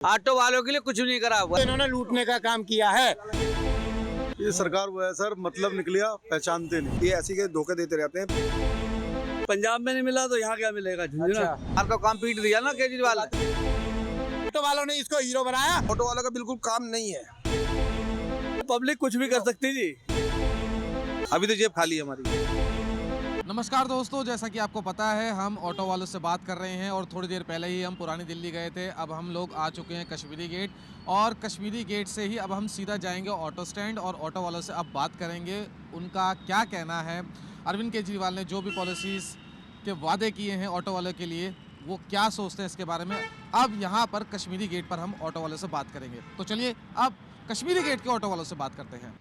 Auto वालों के लिए कुछ नहीं करा हुआ। इन्होंने लूटने का काम किया है। ये सरकार वो है सर, मतलब निकलिया पहचानते नहीं, ये ऐसी के धोखे देते रहते हैं। पंजाब में नहीं मिला तो यहाँ क्या मिलेगा? अच्छा। तो काम पीट दिया ना केजरीवाल ने। ऑटो वालों ने इसको हीरो बनाया। ऑटो वाला का बिल्कुल काम नहीं है। पब्लिक कुछ भी कर सकती जी। अभी तो जेब खाली है हमारी। नमस्कार दोस्तों, जैसा कि आपको पता है हम ऑटो वालों से बात कर रहे हैं और थोड़ी देर पहले ही हम पुरानी दिल्ली गए थे। अब हम लोग आ चुके हैं कश्मीरी गेट और कश्मीरी गेट से ही अब हम सीधा जाएंगे ऑटो स्टैंड और ऑटो वालों से अब बात करेंगे उनका क्या कहना है। अरविंद केजरीवाल ने जो भी पॉलिसीज़ के वादे किए हैं ऑटो वालों के लिए वो क्या सोचते हैं इसके बारे में। अब यहाँ पर कश्मीरी गेट पर हम ऑटो वालों से बात करेंगे। तो चलिए अब कश्मीरी गेट के ऑटो वालों से बात करते हैं।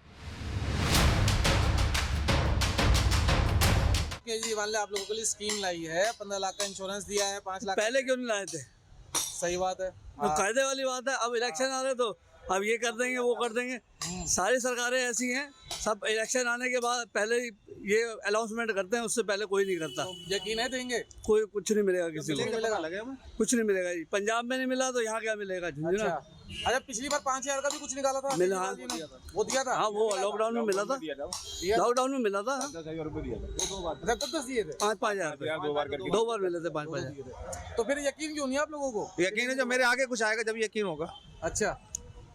केजरीवाल ने आप लोगों के लिए स्कीम लाई है, 15 लाख का इंश्योरेंस दिया है, 5 लाख। पहले क्यों नहीं लाए थे? सही बात है, तो कायदे वाली बात है। अब इलेक्शन आ रहे तो अब ये कर देंगे वो कर देंगे। सारी सरकारें ऐसी हैं, सब इलेक्शन आने के बाद पहले ही ये अनाउंसमेंट करते हैं, उससे पहले कोई नहीं करता। तो यकीन है देंगे? कोई कुछ नहीं मिलेगा किसी को, मिलेगा? कुछ नहीं मिलेगा जी। पंजाब में नहीं मिला तो यहाँ क्या मिलेगा? अच्छा, पिछली बार 5,000 का भी कुछ निकाला था, मिला। वो दिया था। हाँ, वो लॉकडाउन में मिला था, लॉकडाउन में मिला था। अच्छा, तब 10 दिए थे, 5,000 दो बार मिले थे 5,000। तो फिर यकीन क्यों नहीं आप लोगों को? यकीन है, जब मेरे आगे कुछ आएगा जब यकीन होगा। अच्छा,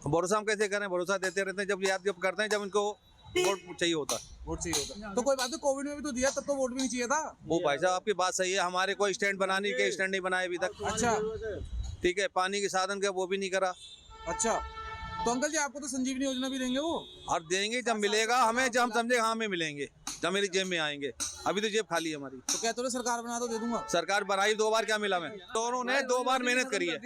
भरोसा हम कैसे करें? भरोसा देते रहते हैं, जब याद जब करते हैं, जब इनको वोट चाहिए होता है। वोट चाहिए होता तो कोई बात नहीं, कोविड में भी तो दिया, तब तो वोट भी नहीं चाहिए था। वो भाई साहब आपकी बात सही है, हमारे कोई स्टैंड बनाने के स्टैंड नहीं बनाए अभी तक। अच्छा, ठीक है, पानी के साधन का वो भी नहीं करा। अच्छा, तो अंकल जी आपको तो संजीवनी योजना भी देंगे वो? और देंगे जब मिलेगा हमें, जब हम समझे हाँ हमें मिलेंगे, जब मेरी जेब में आएंगे। अभी तो जेब खाली है हमारी। तो कहते हो सरकार बना तो दे दूंगा। सरकार बनाई 2 बार, क्या मिला? मैं दोनों ने 2 बार मेहनत करी है,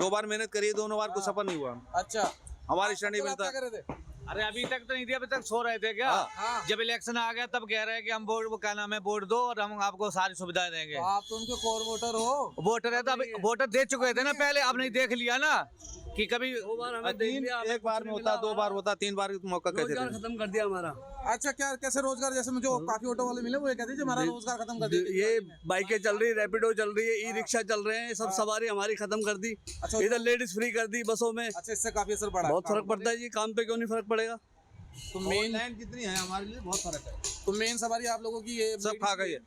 2 बार मेहनत करी है, दोनों बार कुछ सफल नहीं हुआ। अच्छा, हमारी स्टैंड नहीं मिलता। क्या करे थे? अरे अभी तक तो नहीं दिया, अभी तक सो रहे थे क्या? हाँ। जब इलेक्शन आ गया तब कह रहे हैं कि हम वोट, वो क्या नाम है, वोट दो और हम आपको सारी सुविधाएं देंगे। तो आप तो उनके कोर वोटर हो। वोटर है तो अभी वोटर दे चुके थे ना पहले, अब नहीं देख लिया ना कि कभी एक बार में होता, 2 बार होता, 3 बार मौका कैसे दें? खत्म कर दिया हमारा। अच्छा, क्या कैसे रोजगार? जैसे मुझे काफी ऑटो वाले मिले, वो ये कहते हैं हमारा रोजगार खत्म कर दिया। ये बाइकें चल रही, रैपिडो चल रही है, ई रिक्शा चल रहे हैं, सब सवारी हमारी खत्म कर दी। अच्छा, इधर लेडीज फ्री कर दी बसों में। अच्छा, इससे काफी असर पड़ा। बहुत फर्क पड़ता है जी, काम पे क्यों नहीं फर्क पड़ेगा? तो मेन लाइन कितनी है हमारे लिए, बहुत फर्क है। तो मेन सवारी आप लोगों की ये सब खा गई है,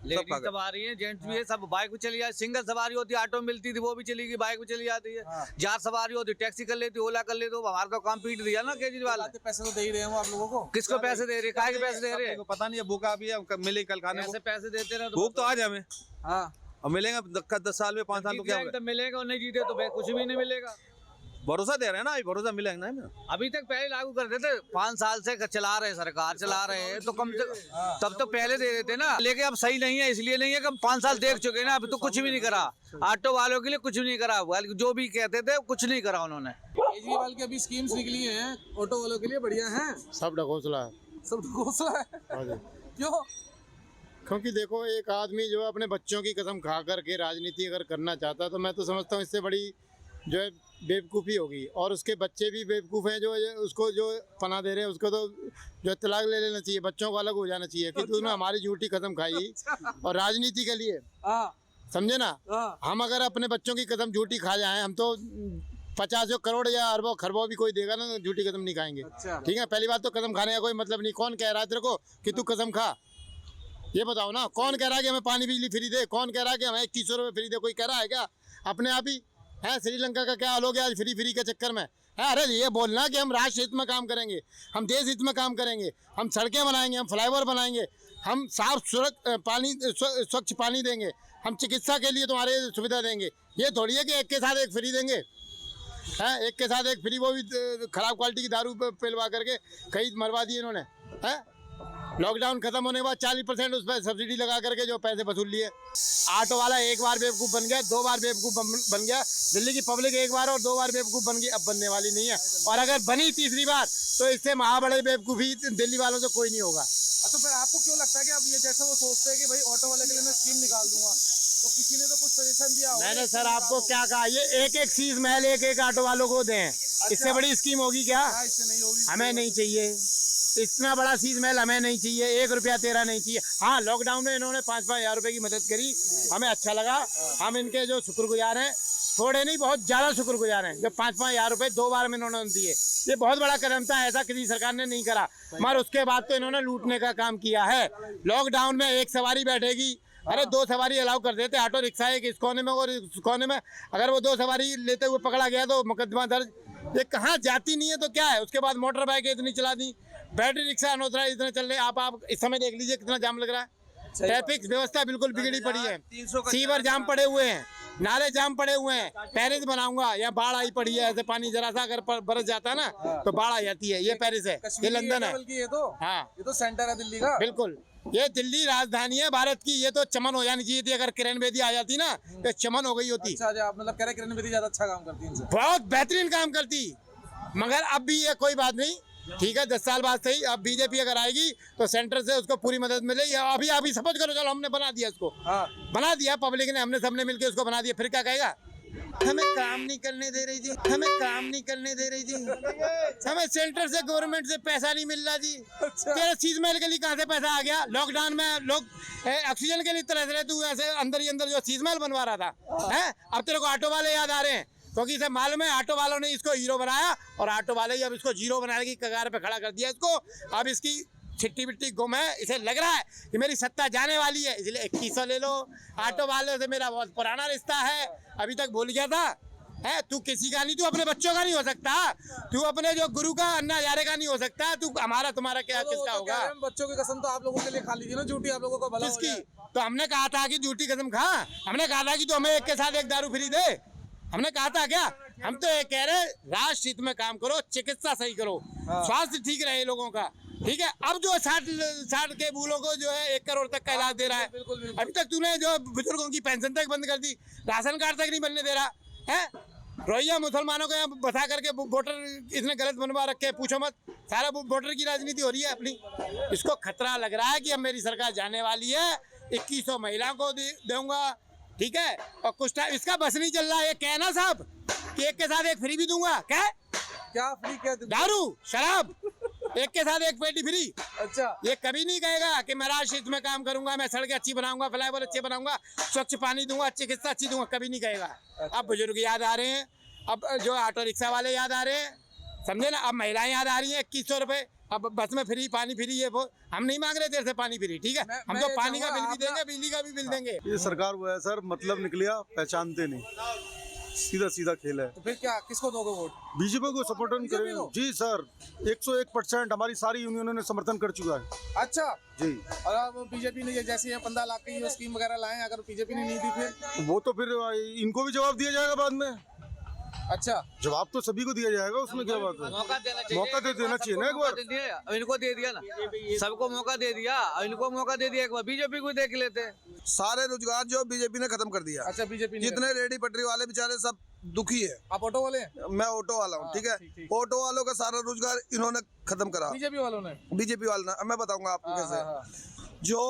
लेडीज सवारी है, जेंट्स भी है, सब बाइक पे चली जाती। सिंगल सवारी होती है, ऑटो मिलती थी, वो भी चली गई, बाइक पे चली जाती है। जार सवारी होती, टैक्सी कर लेती, ओला कर लेती। हमारा तो काम पीट दिया ना केजरीवाल। पैसे तो दे ही रहे हैं वो आप लोगों को। किसको पैसे दे रहे, काहे के पैसे दे रहे हैं? पता नहीं है, भूखा भी है, मिले कल खाने को। ऐसे पैसे देते रहे भूख तो आज हमें, हाँ, और मिलेगा 10 साल में, 5 साल तो क्या होगा? एकदम मिलेगा, और नहीं जीते तो कुछ भी नहीं मिलेगा। भरोसा दे रहे हैं ना, भरोसा मिलेगा ना। अभी तक पहले लागू कर देते, 5 साल से चला रहे, सरकार चला रहे हैं तो कम से तब तो पहले दे देते ना। लेकिन अब सही नहीं है, इसलिए नहीं है कि हम 5 साल देख चुके ना, अभी तो कुछ भी नहीं करा। ऑटो वालों के लिए कुछ नहीं करा हुआ, जो भी कहते थे कुछ नहीं करा उन्होंने। केजरीवाल की अभी स्कीम्स निकली हैं ऑटो वालों के लिए, बढ़िया है। सब ढकोसला है, सब घोसला है। क्यों? क्योंकि देखो, एक आदमी जो अपने बच्चों की कसम खा करके राजनीति अगर करना चाहता है तो मैं तो समझता हूँ इससे बड़ी जो है बेवकूफ़ी होगी। और उसके बच्चे भी बेवकूफ़ हैं जो उसको जो पनाह दे रहे हैं, उसको तो जो तलाक ले लेना चाहिए, बच्चों को अलग हो जाना चाहिए कि तूने हमारी झूठी कसम खाई और राजनीति के लिए, समझे ना। हम अगर अपने बच्चों की कसम झूठी खा जाएं, हम तो 50 करोड़ या अरबों खरबों भी कोई देगा ना, झूठी कसम नहीं खाएंगे। ठीक है, पहली बात तो कसम खाने का कोई मतलब नहीं। कौन कह रहा है तेरे को कि तू कसम खा? ये बताओ ना, कौन कह रहा है कि हमें पानी बिजली फ्री दे? कौन कह रहा है कि हमें 2100 रुपये फ्री दे? कोई कह रहा है क्या? अपने आप ही है। श्रीलंका का क्या हाल हो गया आज फ्री के चक्कर में है? अरे ये बोलना कि हम राष्ट्र हित में काम करेंगे, हम देश हित में काम करेंगे, हम सड़कें बनाएंगे, हम फ्लाईओवर बनाएंगे, हम साफ स्वच्छ पानी देंगे, हम चिकित्सा के लिए तुम्हारे सुविधा देंगे। ये थोड़ी है कि एक के साथ एक फ्री देंगे, है एक के साथ एक फ्री, वो भी खराब क्वालिटी की दारू पिलवा करके कई मरवा दिए इन्होंने। है लॉकडाउन खत्म होने के बाद 40% उस पर सब्सिडी लगा करके जो पैसे वसूल लिए। ऑटो वाला एक बार बेवकूफ़ बन गया, 2 बार बेवकूफ़ बन गया। दिल्ली की पब्लिक एक बार और 2 बार बेवकूफ़ बन गई, अब बनने वाली नहीं है। और अगर बनी तीसरी बार तो इससे महाबड़े बेवकूफ़ी दिल्ली वालों से कोई नहीं होगा। तो फिर आपको क्यों लगता है कि अब ये जैसे वो सोचते हैं कि भाई ऑटो वाले के लिए मैं स्कीम निकाल दूंगा, तो किसी ने तो कुछ सजेशन दिया होगा? मैंने सर आपको क्या कहा, ये एक शीश महल एक ऑटो वालों को दें। इससे बड़ी स्कीम होगी क्या? इससे नहीं होगी, हमें नहीं चाहिए इतना बड़ा शीश महल, हमें नहीं चाहिए। 1 रुपया तेरा नहीं चाहिए। हाँ, लॉकडाउन में इन्होंने 5-5 हज़ार रुपये की मदद करी, हमें अच्छा लगा, हम इनके जो शुक्रगुजार हैं। थोड़े नहीं बहुत ज्यादा शुक्रगुजार हैं जो 5-5 हजार रुपए 2 बार में इन्होंने दिए। ये बहुत बड़ा कदम था, ऐसा किसी सरकार ने नहीं करा। मगर उसके बाद तो इन्होंने लूटने का काम किया है। लॉकडाउन में एक सवारी बैठेगी, अरे 2 सवारी अलाउ कर देते, ऑटो रिक्शा एक इस कोने में और इस कोने में, अगर वो 2 सवारी लेते हुए पकड़ा गया तो मुकदमा दर्ज। ये कहाँ जाती नहीं है तो क्या है। उसके बाद मोटर बाइक इतनी चला दी, बैटरी रिक्शा अनऑथराइज इतने चल रहे। आप इस समय देख लीजिए कितना जाम लग रहा है। ट्रैफिक व्यवस्था बिल्कुल बिगड़ी पड़ी है, सीवर जाम पड़े हुए हैं, नाले जाम पड़े हुए हैं। पेरिस बनाऊंगा, यहाँ बाढ़ आई पड़ी है, ऐसे पानी जरा सा अगर बरस जाता है ना तो बाढ़ आ जाती है। ये पेरिस है, ये लंदन है, बल्कि ये तो हाँ ये तो सेंटर है दिल्ली का। बिल्कुल। ये दिल्ली राजधानी है भारत की। ये तो चमन हो जानी चाहिए थी, अगर किरण बेदी आ जाती ना तो चमन हो गई होती। अच्छा, आप मतलब कह रहे किरण बेदी ज्यादा अच्छा काम करती है इनसे? बहुत बेहतरीन काम करती। मगर अब भी ये कोई बात नहीं, ठीक है 10 साल बाद सही। अब बीजेपी अगर आएगी तो सेंटर से उसको पूरी मदद मिलेगी। अभी सपोज करो, चलो हमने बना दिया इसको, हाँ। बना दिया पब्लिक ने, हमने सबने मिलकर उसको बना दिया, फिर क्या कहेगा? हमें काम नहीं करने दे रही जी, हमें काम नहीं करने दे रही जी, हमें सेंटर से गवर्नमेंट से पैसा नहीं मिल रहा जी। तेरे चीज महल के लिए कहाँ से पैसा आ गया? लॉकडाउन में लोग ऑक्सीजन के लिए तरस रहे, तू ऐसे अंदर ही अंदर जो चीज महल बनवा रहा था है। अब तेरे को ऑटो वाले याद आ रहे हैं, क्योंकि इसे मालूम है ऑटो वालों ने इसको हीरो बनाया और ऑटो वाले ही अब इसको जीरो बनाने की कगार पे खड़ा कर दिया इसको। अब इसकी छिट्टी बिट्टी गुम है, इसे लग रहा है कि मेरी सत्ता जाने वाली है, इसलिए 2100 ले लो। ऑटो वालों से मेरा बहुत पुराना रिश्ता है, अभी तक भूल गया था है। तू किसी का नहीं, तू अपने बच्चों का नहीं हो सकता, तू अपने जो गुरु का अन्ना यारे का नहीं हो सकता, तू हमारा तुम्हारा क्या किसका होगा? बच्चों की कसम तो आप लोगों के लिए खा ली थी ना झूठी, आप लोगों को भला किसकी? तो हमने कहा था कि झूठी कसम खा, हमने कहा था कि तू हमें एक के साथ एक दारू फ्री दे, हमने कहा था क्या? हम तो ये कह रहे राष्ट्र हित में काम करो, चिकित्सा सही करो, स्वास्थ्य ठीक रहे लोगों का, ठीक है। अब जो 60 के बूढ़ों को जो है 1 करोड़ तक का इलाज दे रहा है, अभी तक तूने जो बुजुर्गों की पेंशन तक बंद कर दी, राशन कार्ड तक नहीं बनने दे रहा है। रोहिंग्या मुसलमानों को यहाँ बसा करके वोटर इसने गलत बनवा रखे, पूछो मत। सारा वोटर की राजनीति हो रही है अपनी। इसको खतरा लग रहा है कि अब मेरी सरकार जाने वाली है, 2100 महिलाओं को दूंगा, ठीक है। और कुछ टाइम इसका बस नहीं चल रहा है, कहना साहब कि एक के साथ एक फ्री भी दूंगा। क्या फ्री? क्या दारू शराब एक के साथ एक पेटी फ्री। अच्छा, ये कभी नहीं कहेगा कि मैं राष्ट्र हित में काम करूंगा, मैं सड़कें अच्छी बनाऊंगा, फ्लाईओवर अच्छे बनाऊंगा, स्वच्छ पानी दूंगा, चिकित्सा अच्छी दूंगा, कभी नहीं कहेगा। अब बुजुर्ग याद आ रहे हैं, अब जो ऑटो रिक्शा वाले याद आ रहे हैं, समझे ना। अब महिलाएं याद आ रही है, 2100 रुपए अब बस में फ्री, पानी फ्री। ये वो हम नहीं मांग रहे तेरे से पानी फ्री, ठीक है। हम तो पानी का बिल भी देंगे, बिजली का भी बिल देंगे। ये सरकार वो है सर, मतलब निकलिया पहचानते नहीं, सीधा सीधा खेल है। तो फिर क्या, किसको दोगे वोट? बीजेपी को सपोर्ट करें जी सर, 101% हमारी सारी यूनियनों ने समर्थन कर चुका है अच्छा जी। और अब बीजेपी ने जैसे 15 लाख की स्कीम वगैरह लाए, अगर बीजेपी ने नहीं दी फिर वो तो फिर इनको भी जवाब दिया जाएगा बाद में। अच्छा, जवाब तो सभी को दिया जाएगा, उसमें क्या बात है। मौका तो देना चाहिए ना एक बार। अब इनको दे दिया ना, सबको मौका दे दिया, अब इनको मौका दे दिया एक बार, बीजेपी को देख लेते। सारे रोजगार जो बीजेपी ने खत्म कर दिया। अच्छा, बीजेपी ने जितने रेडी पटरी वाले बेचारे सब दुखी है। आप ऑटो वाले हैं? मैं ऑटो वाला हूँ, ठीक है। ऑटो वालों का सारा रोजगार इन्होंने खत्म करा, बीजेपी वालों ने। बीजेपी वाले ने। मैं बताऊंगा आपको कैसे। जो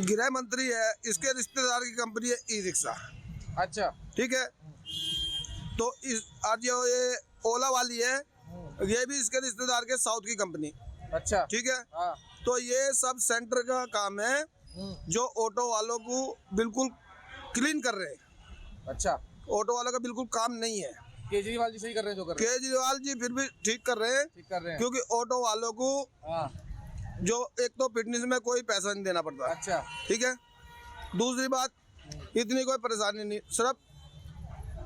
गृह मंत्री है, इसके रिश्तेदार की कंपनी है ई रिक्शा, अच्छा, ठीक है। तो इस आज जो ये ओला वाली है, ये भी इसके रिश्तेदार के साउथ की कंपनी, अच्छा, ठीक है। तो ये सब सेंटर का काम है, जो ऑटो वालों को बिल्कुल क्लीन कर रहे हैं। अच्छा, ऑटो वालों का बिल्कुल काम नहीं है। केजरीवाल जी सही कर रहे हैं जो कर रहे हैं। केजरीवाल जी फिर भी ठीक कर रहे हैं, ठीक कर रहे हैं, क्योंकि ऑटो वालों को जो एक तो फिटनेस में कोई पैसा नहीं देना पड़ता, अच्छा, ठीक है। दूसरी बात इतनी कोई परेशानी नहीं, सिर्फ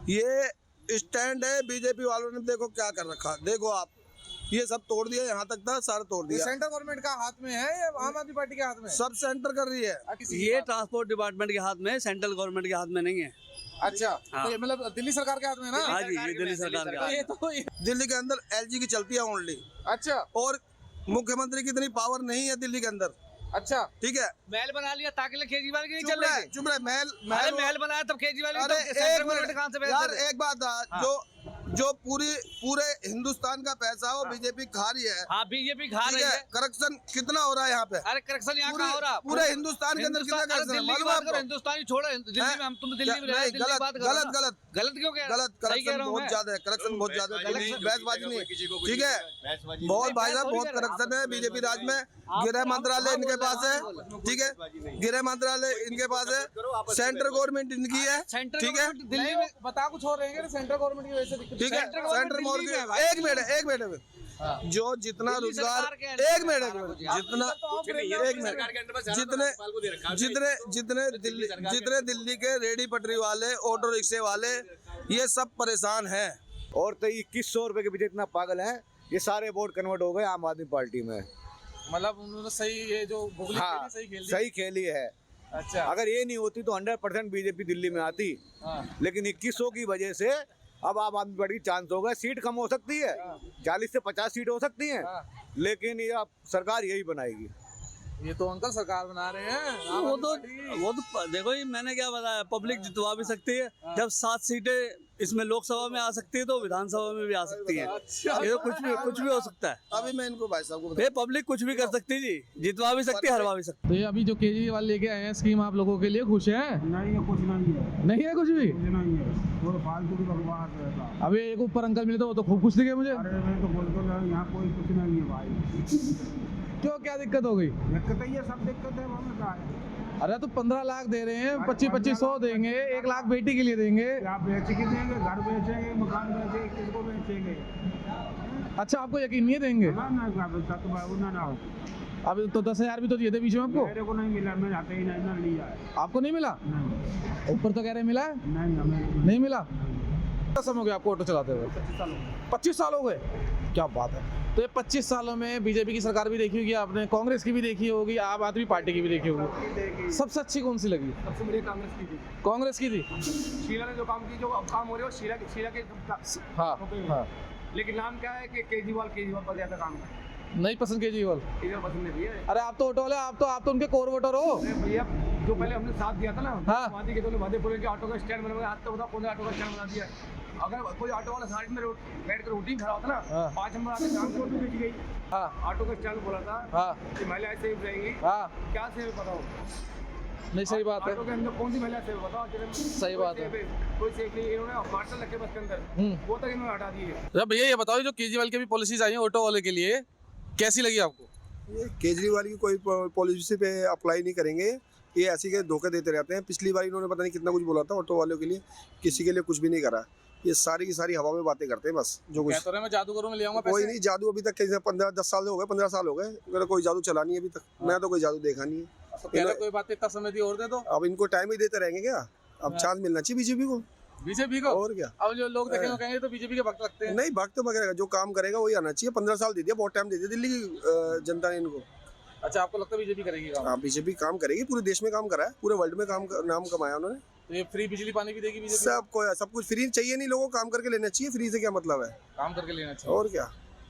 ये स्टैंड है। बीजेपी वालों ने देखो क्या कर रखा, देखो आप, ये सब तोड़ दिया, यहाँ तक था सारा तोड़ दिया। सेंट्रल गवर्नमेंट का हाथ में है या आम आदमी पार्टी के हाथ में? सब सेंटर कर रही है। ये ट्रांसपोर्ट डिपार्टमेंट के हाथ में है, सेंट्रल गवर्नमेंट के हाथ में नहीं है। अच्छा, तो ये मतलब दिल्ली सरकार के हाथ में है ना? हाँ जी, ये दिल्ली सरकार के हाथ में। दिल्ली के अंदर एलजी की चलती है ओनली। अच्छा, और मुख्यमंत्री की इतनी पावर नहीं है दिल्ली के अंदर, अच्छा, ठीक है। महल बना लिया ताकि केजरीवाल की नहीं चल चुप रहे, रही। चुप रहे। महल महल बनाया तब केजरीवाल की, अरे तो सेंट्रल गवर्नमेंट कहाँ से यार एक बात था, जो जो पूरे हिंदुस्तान का पैसा वो बीजेपी खा रही है। हाँ बीजेपी खा ठीक रही है, है। करप्शन कितना हो रहा है यहाँ पे? अरे करप्शन यहाँ कहाँ हो रहा? पूरे हिंदुस्तान के अंदर कितना करप्शन है दिल्ली की मालूम बात है करो, आपको? हिंदुस्तानी छोड़ो, दिल्ली में हम तुम दिल्ली में नहीं, दिल्ली की बात करो गलत ना। गलत गलत क्यों कह गलत सही कह करप्शन रहा हूँ बहुत मैं। ज्यादा है, करप्शन बहुत ज्यादा है, बहसबाजी नहीं है। ठीक है, बहुत भाई साहब बहुत करप्शन है बीजेपी राज में। गृह मंत्रालय इनके पास है, ठीक है, गृह मंत्रालय इनके पास है, सेंट्रल गवर्नमेंट इनकी है, ठीक है, दिल्ली में बता कुछ और रहेंगे, सेंट्रल गवर्नमेंट की वजह से दिक्कत। ठीक है, सेंट्रल गवर्नमेंट एक मिनट जो जितना रोजगार एक मिनट जितना एक मिनट जितने दिल्ली के रेडी पटरी वाले ऑटो रिक्शे वाले ये सब परेशान हैं। और तो 2100 रुपए के पीछे इतना पागल है, ये सारे वोट कन्वर्ट हो गए आम आदमी पार्टी में। मतलब उन्होंने सही ये जो भुगली हाँ, सही खेल दी। सही खेली है। अच्छा, अगर ये नहीं होती तो 100% बीजेपी दिल्ली में आती, लेकिन 2100 की वजह से अब आम आदमी पार्टी की चांस हो गए। सीट कम हो सकती है, 40 से 50 सीट हो सकती हैं, लेकिन ये अब सरकार यही बनाएगी। ये तो अंकल सरकार बना रहे हैं। वो तो देखो ही मैंने क्या बताया, पब्लिक जितवा भी सकती है। जब 7 सीटें इसमें लोकसभा में आ सकती है तो विधानसभा में भी आ सकती है। ये तो कुछ भी हो सकता है। अभी मैं इनको भाई साहब को ये पब्लिक कुछ भी कर सकती है जी, जितवा भी सकती है, हरवा भी सकती है। तो ये अभी जो केजरीवाल लेके आए हैं स्कीम, आप लोगों के लिए खुश हैं? नहीं है, कुछ नहीं है, नहीं है कुछ भी? कुछ नहीं है, वो फालतू की बकवास है। अभी एक ऊपर अंकल मिले थे, वो तो खूब खुश दिखे मुझे। अरे मैं तो बोलता हूँ यहाँ कोई कुछ नहीं है भाई। क्यों, क्या दिक्कत हो गई? दिक्कत है, ये सब दिक्कत है, हमें क्या है? अरे तो 15 लाख दे रहे हैं, 25-2500 देंगे, 1 लाख बेटी के लिए देंगे। आप बेच के देंगे, घर बेचेंगे, मकान बेचेंगे, किसको बेचेंगे? अच्छा, आपको यकीन नहीं है देंगे? ना ना हो। अब तो 10,000 भी तो दिए थे बीच में आपको। मेरे को नहीं मिला, मैं जाते ही नहीं ना लिया है। आपको नहीं मिला? नहीं ऊपर तो कह रहे मिला है। नहीं, हमें नहीं मिला। कितना समय हो गया आपको ऑटो चलाते हुए? 25 साल हो गए। क्या बात है। तो ये 25 सालों में बीजेपी की सरकार भी देखी होगी आपने, कांग्रेस की भी देखी होगी, आम आदमी पार्टी की भी देखी होगी। सबसे अच्छी कौन सी लगी? सबसे बढ़िया कांग्रेस की थी। कांग्रेस की थी। शीला ने जो काम की, जो अब काम हो रहे हो शीला के हाँ हाँ। लेकिन नाम क्या है कि केजरीवाल पर ज्यादा काम है। नहीं पसंद केजरीवाल? पसंद नहीं है। अरे आप तो ऑटो वाले, आप तो उनके कोर वोटर हो। भैया जो पहले हमने साथ दिया था ना, हाँ। वादी के तो वादेपुर के ऑटो का स्टैंड बनवा, आज तक बताओ कौन ऑटो का स्टैंड बना दिया। अगर कोई ऑटो वाला साइड में बैठ कर रोटी खड़ा होता ना, हाँ। 5 नंबर आके काम को बेच गई। हाँ ऑटो का स्टैंड बोला था हाँ कि महिलाएं सेफ रहेंगी। हाँ। क्या सेफ बताओ? नहीं, सही बात है। ऑटो के अंदर कौन सी महिला सेफ बताओ? सही बात है। कोई सेफ नहीं। इन्होंने मार्शल रखे बस के अंदर, वो तक इन्होंने हटा दिए। अच्छा भैया, ये बताओ जो केजरीवाल की भी पॉलिसीज आई हैं ऑटो वाले के लिए, कैसी लगी आपको? ये केजरीवाल की कोई पॉलिसी पे अप्लाई नहीं करेंगे, ये ऐसी के धोखे देते रहते हैं। पिछली बार इन्होंने पता नहीं कितना कुछ बोला था ऑटो वालों के लिए, किसी के लिए कुछ भी नहीं करा। ये सारी की सारी हवा में बातें करते हैं बस। जो कुछ कहते रहे मैं जादूगरों में ले आऊंगा कोई पैसे। नहीं जादू अभी तक 10 साल हो गए, 15 साल हो गए, मेरा कोई जादू चला नहीं है अभी तक। मैं तो कोई जादू देखा नहीं है। तो कह रहे कोई बात इतना समय दी और दे दो। अब इनको टाइम ही देते रहेंगे क्या? अब चांस मिलना चाहिए बीजेपी को। बीजेपी को? और क्या? अब जो लोग देखेंगे कहेंगे तो बीजेपी के भक्त लगते हैं। नहीं, भक्त वगैरह जो काम करेगा वही आना चाहिए। 15 साल दे दिया, बहुत टाइम दे दिया दिल्ली की जनता ने इनको। अच्छा, आपको लगता है बीजेपी करेगी काम? हाँ, बीजेपी काम करेगी, पूरे देश में काम करा है, पूरे वर्ल्ड में नाम कमाया उन्होंने। तो ये फ्री बिजली पानी भी देगी बीजेपी? सब कुछ फ्री चाहिए नहीं, लोगों को काम करके लेना चाहिए। फ्री से क्या मतलब है? काम करके लेना चाहिए। और क्या?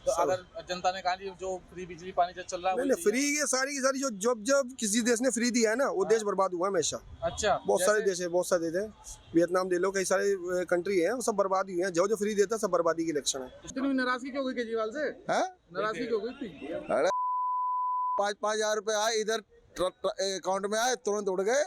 तो अगर जनता ने कहा जो फ्री बिजली पानी चल रहा है नहीं, फ्री ये सारी की सारी जब किसी देश ने फ्री दिया है ना, वो देश बर्बाद हुआ हमेशा। अच्छा, बहुत सारे देश है, बहुत सारे देश है। वियतनाम दे लो, कई सारे कंट्री है, वो सब बर्बाद हुए हैं। जो फ्री देता है सब बर्बादी के लक्षण है। इतनी नाराजगी क्यों हुई केजरीवाल से? नाराजगी क्यों हुई थी? 5-5 हजार रुपए आए इधर अकाउंट में आए, तुरंत उड़ गए।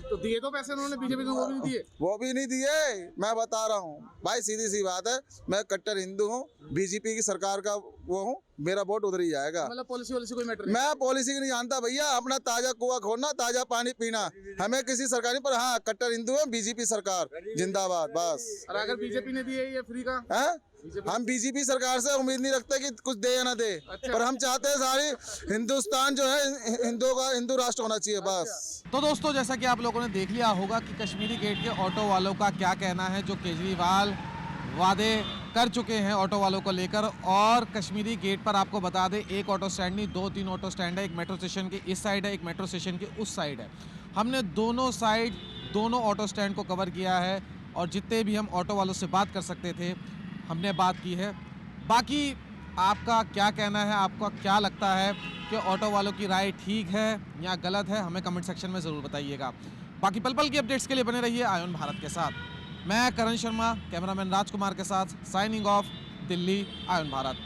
तो दिए तो पैसे उन्होंने बीजेपी को, वो भी नहीं दिए। वो भी नहीं दिए। मैं बता रहा हूँ भाई, सीधी सी बात है, मैं कट्टर हिंदू हूँ, बीजेपी की सरकार का वो हूँ, मेरा वोट उधर ही जाएगा। मतलब पॉलिसी कोई मैटर नहीं? मैं पॉलिसी नहीं जानता भैया, अपना ताजा कुआं खोलना, ताजा पानी पीना, हमें किसी सरकारी पर। हाँ, कट्टर हिंदू है, बीजेपी सरकार जिंदाबाद बस। और अगर बीजेपी ने दिए ये फ्री का? है, हम बीजेपी सरकार से उम्मीद नहीं रखते कि कुछ दे या ना दे। अच्छा। पर हम चाहते हैं सारी हिंदुस्तान जो है हिंदू राष्ट्र होना चाहिए बस। तो दोस्तों, जैसा कि आप लोगों ने देख लिया होगा कि कश्मीरी गेट के ऑटो वालों का क्या कहना है, जो केजरीवाल वादे कर चुके हैं ऑटो वालों को लेकर। और कश्मीरी गेट पर आपको बता दें, एक ऑटो स्टैंड नहीं, 2-3 ऑटो स्टैंड है। एक मेट्रो स्टेशन के इस साइड है, एक मेट्रो स्टेशन के उस साइड है। हमने दोनों साइड, दोनों ऑटो स्टैंड को कवर किया है, और जितने भी हम ऑटो वालों से बात कर सकते थे हमने बात की है। बाकी आपका क्या कहना है, आपका क्या लगता है कि ऑटो वालों की राय ठीक है या गलत है, हमें कमेंट सेक्शन में ज़रूर बताइएगा। बाकी पल पल की अपडेट्स के लिए बने रहिए आयोन भारत के साथ। मैं करण शर्मा कैमरामैन राजकुमार के साथ signing off, Delhi, ion Bharat.